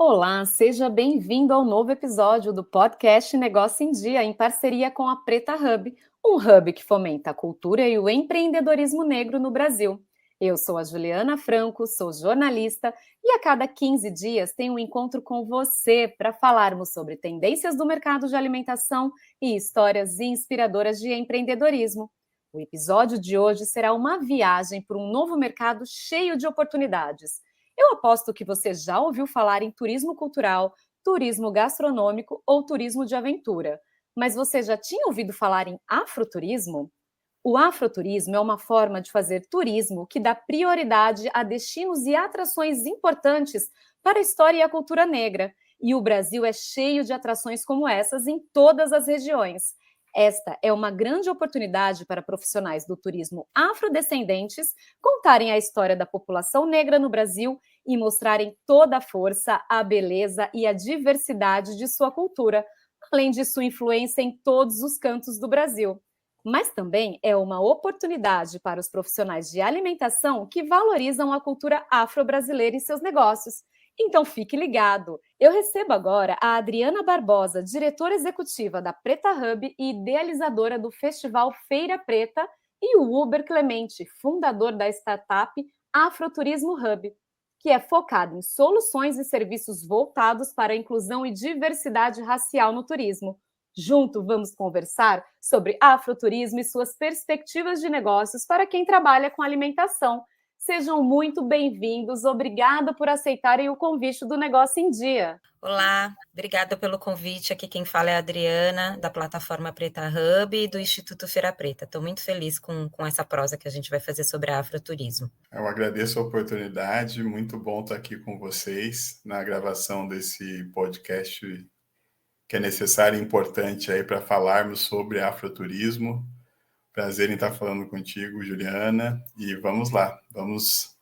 Olá, seja bem-vindo ao novo episódio do podcast Negócio em Dia, em parceria com a Preta Hub, um hub que fomenta a cultura e o empreendedorismo negro no Brasil. Eu sou a Juliana Franco, sou jornalista e a cada 15 dias tenho um encontro com você para falarmos sobre tendências do mercado de alimentação e histórias inspiradoras de empreendedorismo. O episódio de hoje será uma viagem por um novo mercado cheio de oportunidades. Eu aposto que você já ouviu falar em turismo cultural, turismo gastronômico ou turismo de aventura. Mas você já tinha ouvido falar em afroturismo? O afroturismo é uma forma de fazer turismo que dá prioridade a destinos e atrações importantes para a história e a cultura negra. E o Brasil é cheio de atrações como essas em todas as regiões. Esta é uma grande oportunidade para profissionais do turismo afrodescendentes contarem a história da população negra no Brasil e mostrarem toda a força, a beleza e a diversidade de sua cultura, além de sua influência em todos os cantos do Brasil. Mas também é uma oportunidade para os profissionais de alimentação que valorizam a cultura afro-brasileira em seus negócios. Então fique ligado! Eu recebo agora a Adriana Barbosa, diretora executiva da Preta Hub e idealizadora do Festival Feira Preta, e o Uber Clemente, fundador da startup Afroturismo Hub, que é focado em soluções e serviços voltados para a inclusão e diversidade racial no turismo. Junto, vamos conversar sobre afroturismo e suas perspectivas de negócios para quem trabalha com alimentação. Sejam muito bem-vindos. Obrigada por aceitarem o convite do Negócio em Dia. Olá, obrigada pelo convite. Aqui quem fala é a Adriana, da plataforma Preta Hub e do Instituto Feira Preta. Estou muito feliz com essa prosa que a gente vai fazer sobre afroturismo. Eu agradeço a oportunidade, muito bom estar aqui com vocês na gravação desse podcast que é necessário e importante aí para falarmos sobre afroturismo. Prazer em estar falando contigo, Juliana, e vamos lá, vamos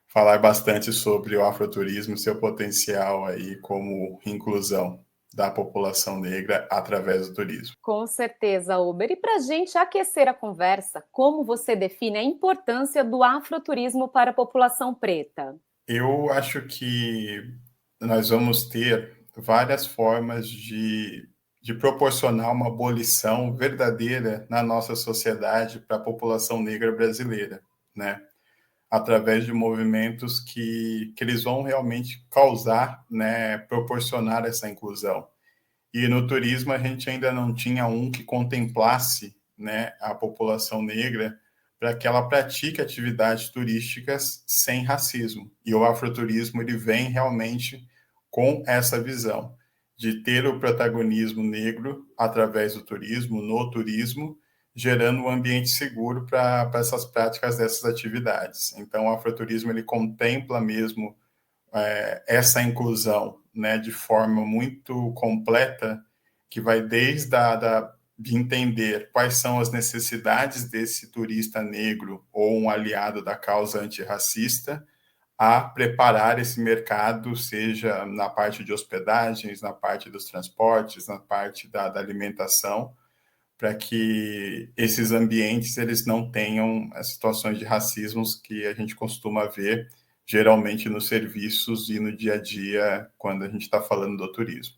falar bastante sobre o afroturismo e seu potencial aí como inclusão da população negra através do turismo. Com certeza, Uber. E para a gente aquecer a conversa, como você define a importância do afroturismo para a população preta? Eu acho que nós vamos ter várias formas de proporcionar uma abolição verdadeira na nossa sociedade para a população negra brasileira, né? Através de movimentos que eles vão realmente causar, né, proporcionar essa inclusão. E no turismo a gente ainda não tinha um que contemplasse, né, a população negra para que ela pratique atividades turísticas sem racismo. E o afroturismo ele vem realmente com essa visão de ter o protagonismo negro através do turismo, no turismo, gerando um ambiente seguro para essas práticas dessas atividades. Então, o afroturismo ele contempla mesmo essa inclusão, né, de forma muito completa, que vai desde de entender quais são as necessidades desse turista negro ou um aliado da causa antirracista, a preparar esse mercado, seja na parte de hospedagens, na parte dos transportes, na parte da alimentação, para que esses ambientes eles não tenham as situações de racismo que a gente costuma ver geralmente nos serviços e no dia a dia quando a gente está falando do turismo.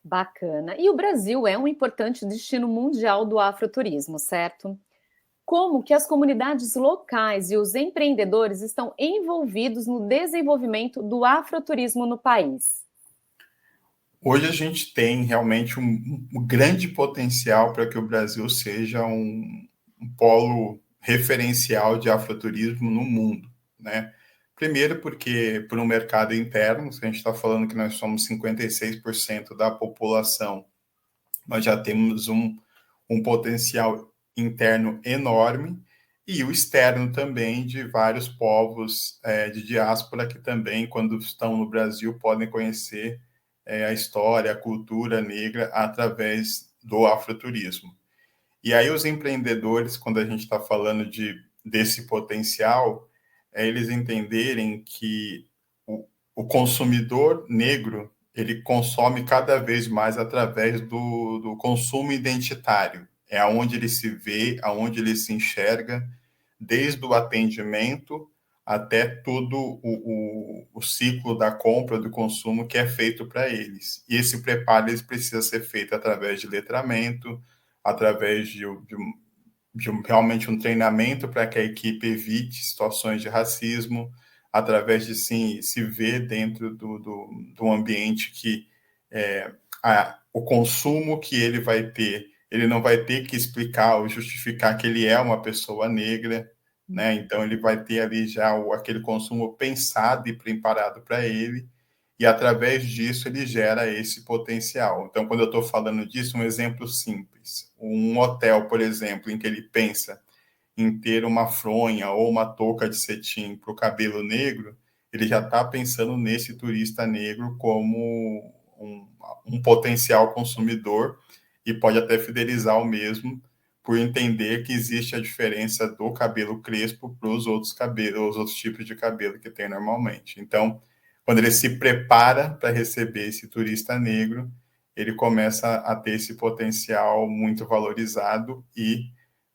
Bacana. E o Brasil é um importante destino mundial do afroturismo, certo? Como que as comunidades locais e os empreendedores estão envolvidos no desenvolvimento do afroturismo no país? Hoje a gente tem realmente um grande potencial para que o Brasil seja um polo referencial de afroturismo no mundo, né? Primeiro porque por um mercado interno, se a gente está falando que nós somos 56% da população, nós já temos um potencial interno enorme, e o externo também de vários povos de diáspora que também, quando estão no Brasil, podem conhecer a história, a cultura negra através do afroturismo. E aí os empreendedores, quando a gente está falando desse potencial, eles entenderem que o consumidor negro ele consome cada vez mais através do consumo identitário. É aonde ele se vê, aonde ele se enxerga, desde o atendimento até todo o ciclo da compra, do consumo que é feito para eles. E esse preparo eles precisa ser feito através de letramento, através realmente um treinamento para que a equipe evite situações de racismo, através de sim, se ver dentro do ambiente que o consumo que ele vai ter, ele não vai ter que explicar ou justificar que ele é uma pessoa negra, né? Então ele vai ter ali já aquele consumo pensado e preparado para ele, e através disso ele gera esse potencial. Então, quando eu estou falando disso, um exemplo simples, um hotel, por exemplo, em que ele pensa em ter uma fronha ou uma touca de cetim para o cabelo negro, ele já está pensando nesse turista negro como um potencial consumidor e pode até fidelizar o mesmo por entender que existe a diferença do cabelo crespo para os outros cabelos, os outros tipos de cabelo que tem normalmente. Então, quando ele se prepara para receber esse turista negro, ele começa a ter esse potencial muito valorizado e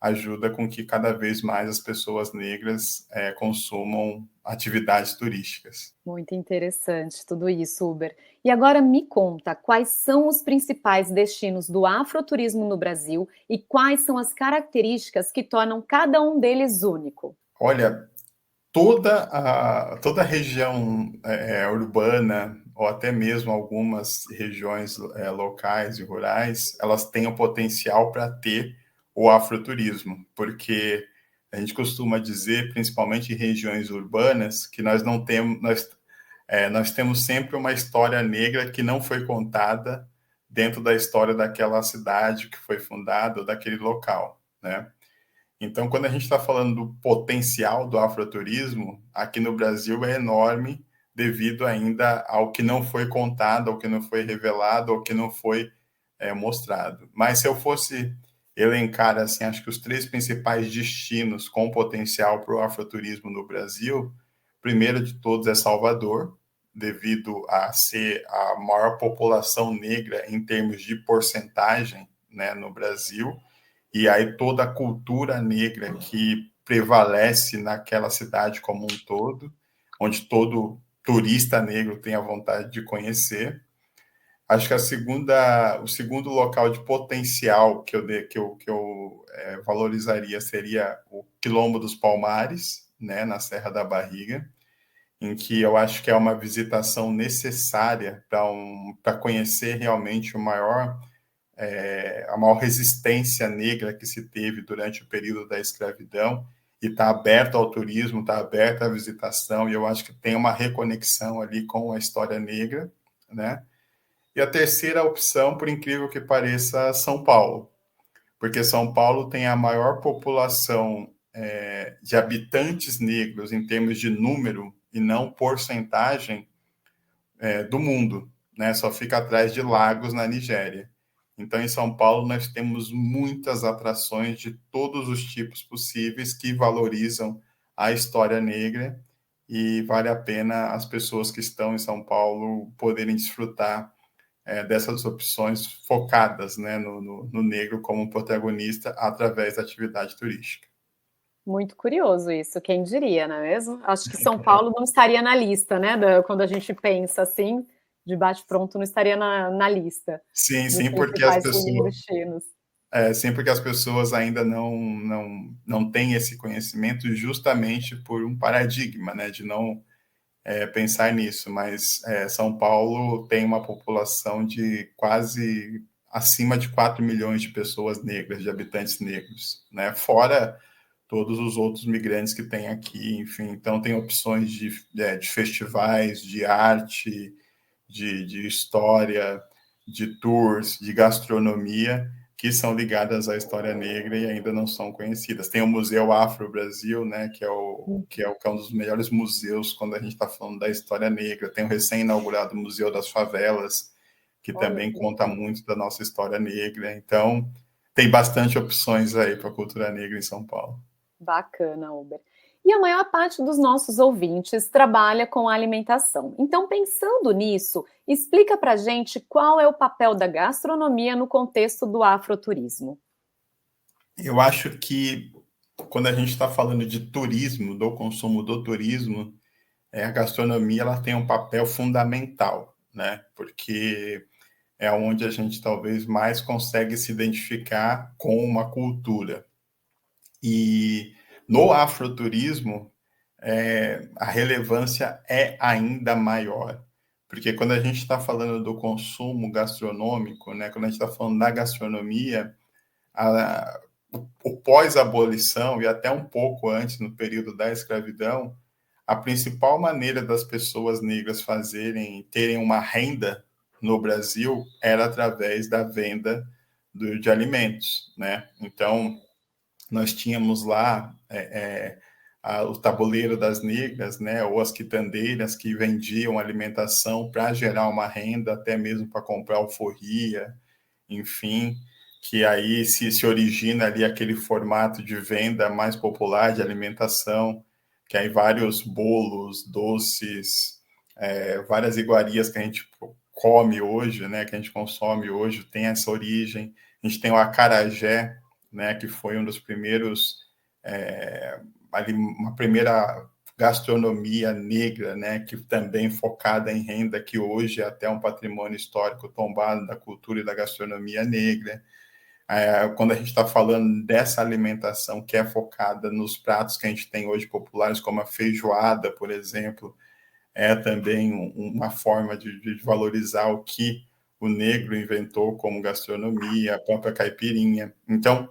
ajuda com que cada vez mais as pessoas negras consumam atividades turísticas. Muito interessante tudo isso, Uber. E agora me conta, quais são os principais destinos do afroturismo no Brasil e quais são as características que tornam cada um deles único? Olha, toda a região urbana, ou até mesmo algumas regiões locais e rurais, elas têm o potencial para ter o afroturismo, porque a gente costuma dizer, principalmente em regiões urbanas, que nós não temos, nós temos sempre uma história negra que não foi contada dentro da história daquela cidade que foi fundada ou daquele local, né? Então, quando a gente está falando do potencial do afroturismo, aqui no Brasil é enorme, devido ainda ao que não foi contado, ao que não foi revelado, ao que não foi mostrado. Mas se eu fosse elencar, assim, acho que os 3 principais destinos com potencial para o afroturismo no Brasil, primeiro de todos é Salvador, devido a ser a maior população negra em termos de porcentagem, né, no Brasil, e aí toda a cultura negra que prevalece naquela cidade como um todo, onde todo turista negro tem a vontade de conhecer. Acho que o segundo local de potencial que eu valorizaria seria o Quilombo dos Palmares, né, na Serra da Barriga, em que eu acho que é uma visitação necessária para conhecer realmente a maior resistência negra que se teve durante o período da escravidão, e está aberto ao turismo, está aberto à visitação, e eu acho que tem uma reconexão ali com a história negra, né? E a terceira opção, por incrível que pareça, São Paulo, porque São Paulo tem a maior população de habitantes negros em termos de número e não porcentagem do mundo, né? Só fica atrás de Lagos, na Nigéria. Então, em São Paulo, nós temos muitas atrações de todos os tipos possíveis que valorizam a história negra, e vale a pena as pessoas que estão em São Paulo poderem desfrutar dessas opções focadas, né, no negro como protagonista através da atividade turística. Muito curioso isso, quem diria, não é mesmo? Acho que São Paulo não estaria na lista, né? Quando a gente pensa assim, de bate-pronto, não estaria na lista Sim, dos sim, porque as principais pessoas, destinos. sempre que as pessoas ainda não têm esse conhecimento, justamente por um paradigma, né, de não pensar nisso, mas São Paulo tem uma população de quase acima de 4 milhões de pessoas negras, de habitantes negros, né, fora todos os outros migrantes que tem aqui, enfim, então tem opções de festivais, de arte, de história, de tours, de gastronomia, que são ligadas à história negra e ainda não são conhecidas. Tem o Museu Afro Brasil, né, que é um dos melhores museus quando a gente está falando da história negra. Tem o recém-inaugurado Museu das Favelas, que Olha, também conta muito da nossa história negra. Então, tem bastante opções aí para a cultura negra em São Paulo. bacana, Uber. E a maior parte dos nossos ouvintes trabalha com alimentação. Então, pensando nisso, explica pra gente qual é o papel da gastronomia no contexto do afroturismo. Eu acho que quando a gente está falando de turismo, do consumo do turismo, a gastronomia ela tem um papel fundamental, né? Porque é onde a gente talvez mais consegue se identificar com uma cultura. E no afroturismo, a relevância é ainda maior, porque quando a gente está falando do consumo gastronômico, né, quando a gente está falando da gastronomia, o pós-abolição e até um pouco antes, no período da escravidão, a principal maneira das pessoas negras terem uma renda no Brasil era através da venda de alimentos, né? Então, nós tínhamos lá o tabuleiro das negras, né, ou as quitandeiras que vendiam alimentação para gerar uma renda, até mesmo para comprar alforria, enfim, que aí se origina ali aquele formato de venda mais popular de alimentação, que aí vários bolos, doces, várias iguarias que a gente come hoje, né, que a gente consome hoje, tem essa origem. A gente tem o acarajé, né, que foi um dos primeiros, ali, uma primeira gastronomia negra, né, que também focada em renda, que hoje é até um patrimônio histórico tombado da cultura e da gastronomia negra. Quando a gente está falando dessa alimentação que é focada nos pratos que a gente tem hoje populares, como a feijoada, por exemplo, é também uma forma de valorizar o que o negro inventou como gastronomia, a própria caipirinha. Então,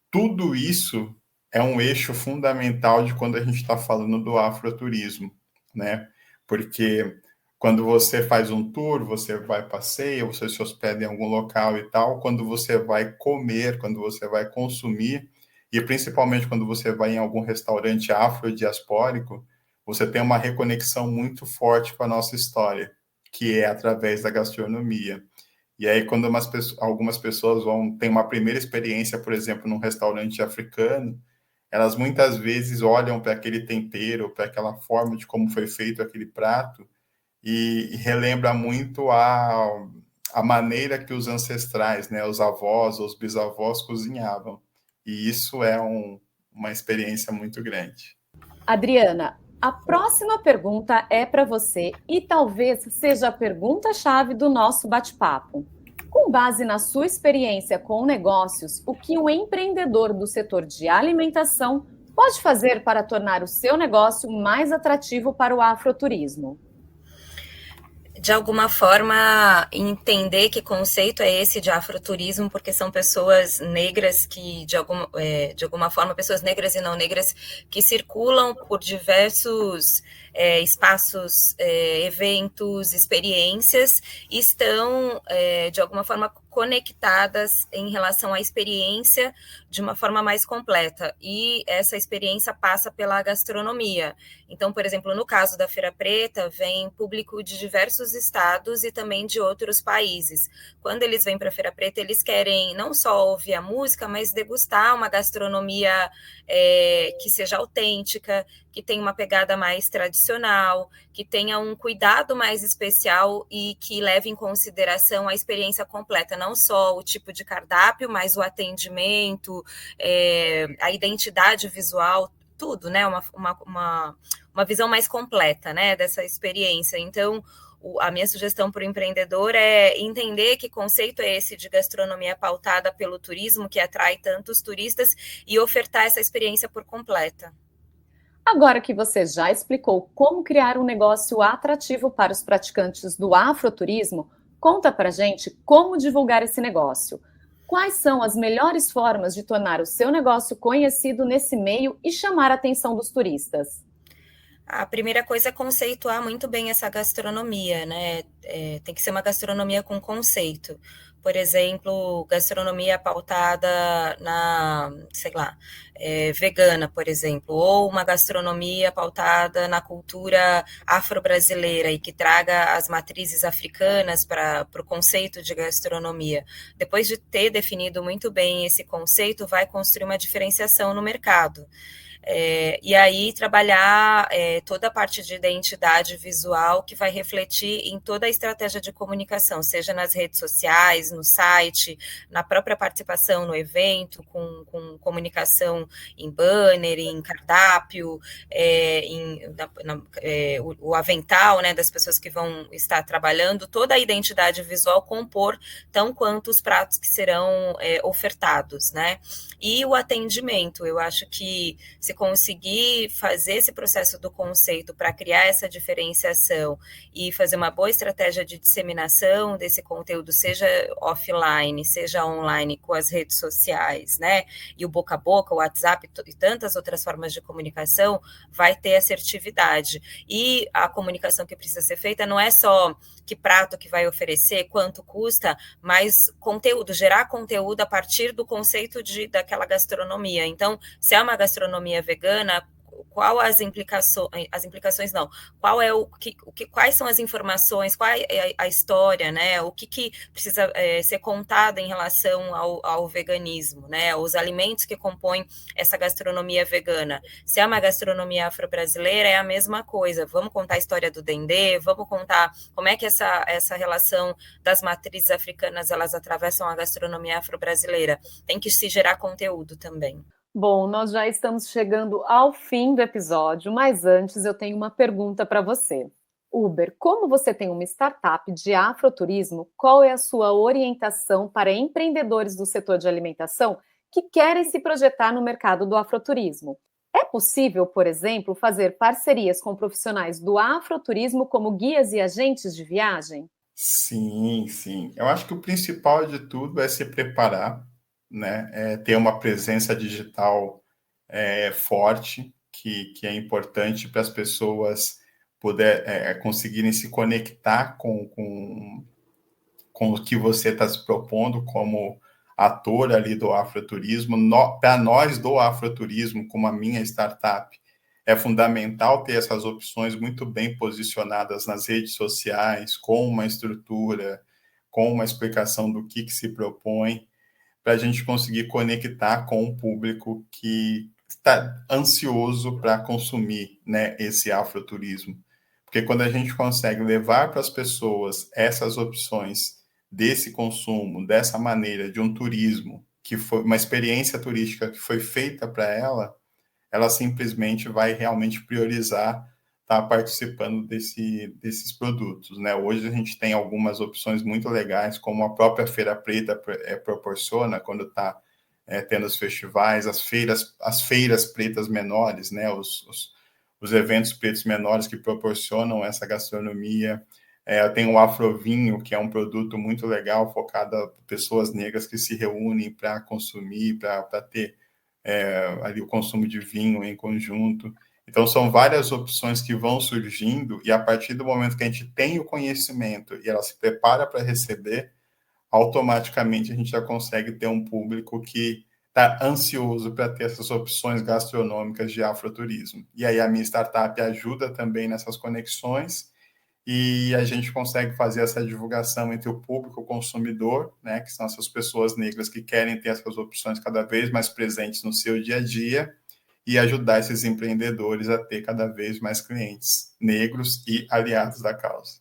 tudo isso é um eixo fundamental de quando a gente está falando do afroturismo, né? Porque quando você faz um tour, você vai passeia, você se hospeda em algum local e tal, quando você vai comer, quando você vai consumir, e principalmente quando você vai em algum restaurante afrodiaspórico, você tem uma reconexão muito forte com a nossa história, que é através da gastronomia. E aí, quando algumas pessoas têm uma primeira experiência, por exemplo, num restaurante africano, elas muitas vezes olham para aquele tempero, para aquela forma de como foi feito aquele prato, e relembra muito a maneira que os ancestrais, né, os avós, os bisavós cozinhavam. E isso é uma experiência muito grande. Adriana, a próxima pergunta é para você e talvez seja a pergunta-chave do nosso bate-papo. Com base na sua experiência com negócios, o que um empreendedor do setor de alimentação pode fazer para tornar o seu negócio mais atrativo para o afroturismo? De alguma forma, entender que conceito é esse de afroturismo, porque são pessoas negras que, de alguma forma, pessoas negras e não negras que circulam por diversos espaços, eventos, experiências, e estão, de alguma forma, conectadas em relação à experiência de uma forma mais completa. E essa experiência passa pela gastronomia. Então, por exemplo, no caso da Feira Preta, vem público de diversos estados e também de outros países. Quando eles vêm para a Feira Preta, eles querem não só ouvir a música, mas degustar uma gastronomia que seja autêntica, que tenha uma pegada mais tradicional, que tenha um cuidado mais especial e que leve em consideração a experiência completa, não só o tipo de cardápio, mas o atendimento, a identidade visual, tudo, né? Uma visão mais completa, né, dessa experiência. Então, a minha sugestão para o empreendedor é entender que conceito é esse de gastronomia pautada pelo turismo, que atrai tantos turistas, e ofertar essa experiência por completa. Agora que você já explicou como criar um negócio atrativo para os praticantes do afroturismo, conta pra gente como divulgar esse negócio. Quais são as melhores formas de tornar o seu negócio conhecido nesse meio e chamar a atenção dos turistas? A primeira coisa é conceituar muito bem essa gastronomia, né? Tem que ser uma gastronomia com conceito. Por exemplo, gastronomia pautada sei lá, vegana, por exemplo, ou uma gastronomia pautada na cultura afro-brasileira e que traga as matrizes africanas para o conceito de gastronomia. Depois de ter definido muito bem esse conceito, vai construir uma diferenciação no mercado. E aí trabalhar toda a parte de identidade visual que vai refletir em toda a estratégia de comunicação, seja nas redes sociais, no site, na própria participação no evento, com comunicação em banner, em cardápio, o avental, né, das pessoas que vão estar trabalhando, toda a identidade visual compor tão quanto os pratos que serão ofertados, né? E o atendimento, eu acho que se conseguir fazer esse processo do conceito para criar essa diferenciação e fazer uma boa estratégia de disseminação desse conteúdo, seja offline, seja online, com as redes sociais, né? E o boca a boca, o WhatsApp e tantas outras formas de comunicação, vai ter assertividade. E a comunicação que precisa ser feita não é só que prato que vai oferecer, quanto custa, mas conteúdo, gerar conteúdo a partir do conceito daquela gastronomia. Então, se é uma gastronomia vegana, qual as implicações não, quais são as informações, qual é a história, né, o que precisa ser contado em relação ao veganismo, né, os alimentos que compõem essa gastronomia vegana. Se é uma gastronomia afro-brasileira, é a mesma coisa, vamos contar a história do dendê, vamos contar como é que essa relação das matrizes africanas, elas atravessam a gastronomia afro-brasileira, tem que se gerar conteúdo também. Bom, nós já estamos chegando ao fim do episódio, mas antes eu tenho uma pergunta para você. Uber, como você tem uma startup de afroturismo, qual é a sua orientação para empreendedores do setor de alimentação que querem se projetar no mercado do afroturismo? É possível, por exemplo, fazer parcerias com profissionais do afroturismo como guias e agentes de viagem? Sim, sim. Eu acho que o principal de tudo é se preparar, né? Ter uma presença digital forte, que é importante para as pessoas conseguirem se conectar com o que você está se propondo como ator ali do afroturismo. Para nós do afroturismo, como a minha startup, é fundamental ter essas opções muito bem posicionadas nas redes sociais, com uma estrutura, com uma explicação do que se propõe, para a gente conseguir conectar com o público que está ansioso para consumir, né, esse afroturismo. Porque quando a gente consegue levar para as pessoas essas opções desse consumo, dessa maneira, de um turismo, que foi uma experiência turística que foi feita para ela simplesmente vai realmente priorizar estar participando desses produtos, né? Hoje a gente tem algumas opções muito legais, como a própria Feira Preta proporciona, quando está tendo os festivais, as feiras pretas menores, né? Os eventos pretos menores que proporcionam essa gastronomia. Tem o Afrovinho, que é um produto muito legal, focado em pessoas negras que se reúnem para consumir, para ter ali o consumo de vinho em conjunto. Então, são várias opções que vão surgindo, e a partir do momento que a gente tem o conhecimento e ela se prepara para receber, automaticamente a gente já consegue ter um público que está ansioso para ter essas opções gastronômicas de afroturismo. E aí a minha startup ajuda também nessas conexões, e a gente consegue fazer essa divulgação entre o público consumidor, né, que são essas pessoas negras que querem ter essas opções cada vez mais presentes no seu dia a dia, e ajudar esses empreendedores a ter cada vez mais clientes negros e aliados da causa.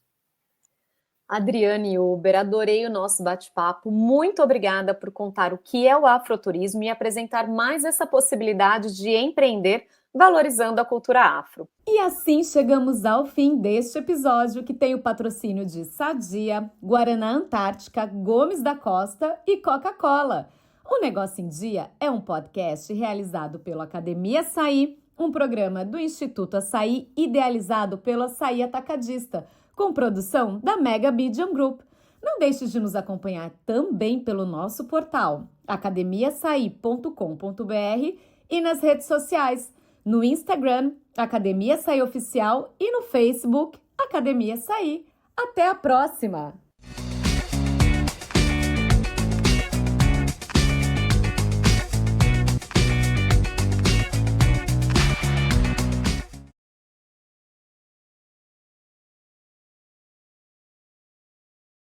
Adriane Uber, adorei o nosso bate-papo. Muito obrigada por contar o que é o afroturismo e apresentar mais essa possibilidade de empreender valorizando a cultura afro. E assim chegamos ao fim deste episódio, que tem o patrocínio de Sadia, Guaraná Antártica, Gomes da Costa e Coca-Cola. O Negócio em Dia é um podcast realizado pela Academia Açaí, um programa do Instituto Açaí idealizado pelo Açaí Atacadista, com produção da Mega Medium Group. Não deixe de nos acompanhar também pelo nosso portal academiaaçaí.com.br e nas redes sociais, no Instagram, Academia Açaí Oficial, e no Facebook, Academia Açaí. Até a próxima!